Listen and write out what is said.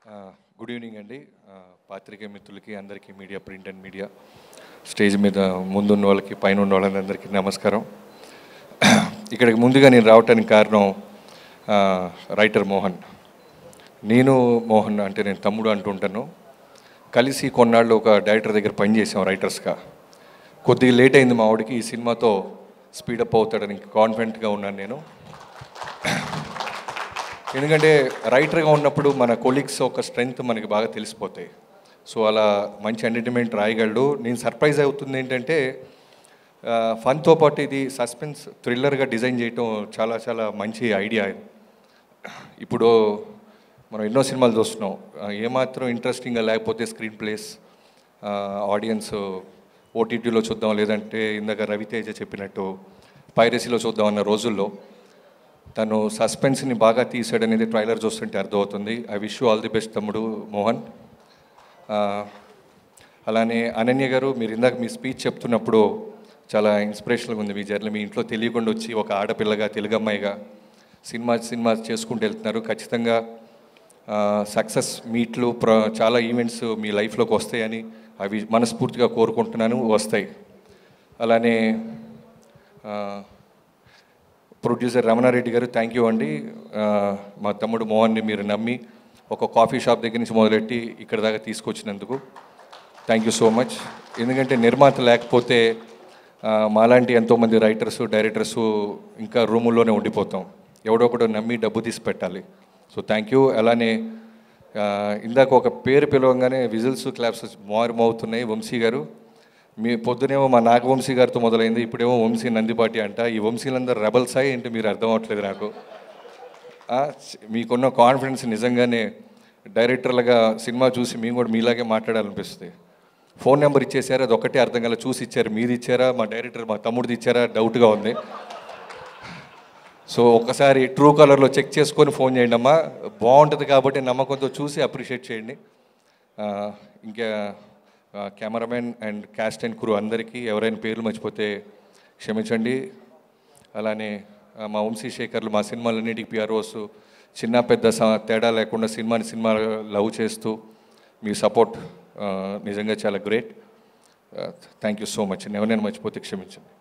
Good evening అండి. పాత్రికేయ మిత్రులకి అందరికీ, media, print and media, stage మీద ముందున్న వాళ్ళకి, పైన ఉన్న వాళ్ళందరికీ నమస్కారం. ఇక్కడికి ముందుగా నేను రావటానికి కారణం రైటర్ మోహన్. నేను మోహన్ అంటే నేను తమ్ముడు అంటుంటాను. కలిసి కొన్నాళ్ళు ఒక డైరెక్టర్ దగ్గర పనిచేసాం రైటర్స్గా. కొద్దిగా లేట్ అయింది మా ఆవిడకి. ఈ సినిమాతో స్పీడప్ అవుతాడని కాన్ఫిడెంట్గా ఉన్నాను నేను. ఎందుకంటే రైటర్గా ఉన్నప్పుడు మన కొలీగ్స్ ఒక స్ట్రెంగ్త్ మనకి బాగా తెలిసిపోతాయి. సో అలా మంచి ఎంటర్టైన్మెంట్ రాయగలడు. నేను సర్ప్రైజ్ అవుతుంది ఏంటంటే ఫన్తో పాటు ఇది సస్పెన్స్ థ్రిల్లర్గా డిజైన్ చేయటం చాలా చాలా మంచి ఐడియా. ఇప్పుడు మనం ఎన్నో సినిమాలు చూస్తున్నాం, ఏమాత్రం ఇంట్రెస్టింగ్గా లేకపోతే స్క్రీన్ ప్లేస్ ఆడియన్స్ ఓటీటీలో చూద్దాం, లేదంటే ఇందాక రవితేజ చెప్పినట్టు పైరసీలో చూద్దాం అన్న రోజుల్లో తను సస్పెన్స్ని బాగా తీసాడనేది ట్రైలర్ చూస్తుంటే అర్థమవుతుంది. I wish you all the best తమ్ముడు మోహన్. అలానే అనన్య గారు, మీరు ఇందాక మీ స్పీచ్ చెప్తున్నప్పుడు చాలా ఇన్స్పిరేషన్గా ఉంది. మీ జర్నీ మీ ఇంట్లో తెలియకుండా వచ్చి ఒక ఆడపిల్లగా, తెలుగు అమ్మాయిగా సినిమా చేసుకుంటూ వెళ్తున్నారు. ఖచ్చితంగా సక్సెస్ మీట్లు, చాలా ఈవెంట్స్ మీ లైఫ్లోకి వస్తాయని అవి మనస్ఫూర్తిగా కోరుకుంటున్నాను, వస్తాయి. అలానే ప్రొడ్యూసర్ రమణారెడ్డి గారు, థ్యాంక్ యూ అండి. మా తమ్ముడు మోహన్ని మీరు నమ్మి ఒక కాఫీ షాప్ దగ్గర నుంచి మొదలెట్టి ఇక్కడ దాకా తీసుకొచ్చినందుకు థ్యాంక్ యూ సో మచ్. ఎందుకంటే నిర్మాత లేకపోతే మాలాంటి ఎంతోమంది రైటర్స్, డైరెక్టర్స్ ఇంకా రూముల్లోనే ఉండిపోతాం. ఎవడో ఒకడు నమ్మి డబ్బు తీసి పెట్టాలి. So thank you. అలానే ఇందాక ఒక పేరు పిలవంగానే విజిల్స్, క్లాప్స్ మారుమవుతున్నాయి. వంశీ గారు, మీ పొద్దునేమో మా నాగవంశీ గారితో మొదలైంది, ఇప్పుడేమో వంశీ నందిపాటి అంట. ఈ వంశీలందరూ రెబల్స్ అయ్యి ఏంటి మీరు అర్థం అవ్వట్లేదు నాకు. మీకున్న కాన్ఫిడెన్స్ నిజంగానే డైరెక్టర్లుగా సినిమా చూసి మేము కూడా మీలాగే మాట్లాడాలనిపిస్తుంది. ఫోన్ నెంబర్ ఇచ్చేసారు, అది ఒక్కటే అర్థం కాలేదు. చూసి ఇచ్చారు, మీది ఇచ్చారా, మా డైరెక్టర్ మా తమ్ముడిది ఇచ్చారా, డౌట్గా ఉంది. సో ఒక్కసారి ట్రూ కలర్లో చెక్ చేసుకొని ఫోన్ చేయండి అమ్మా, బాగుంటుంది కాబట్టి నమ్మకంతో చూసి అప్రిషియేట్ చేయండి. ఇంకా cameraman and caste and crew అందరికీ ఎవరైనా పేర్లు మర్చిపోతే క్షమించండి. అలానే మా వంశీశేఖర్లు, మా సినిమాలన్నిటికీ పిఆర్ఓస్, చిన్న పెద్ద తేడా లేకుండా సినిమా లవ్ చేస్తూ మీ సపోర్ట్ నిజంగా చాలా great. Thank you so much. ఎవరైనా మర్చిపోతే క్షమించండి.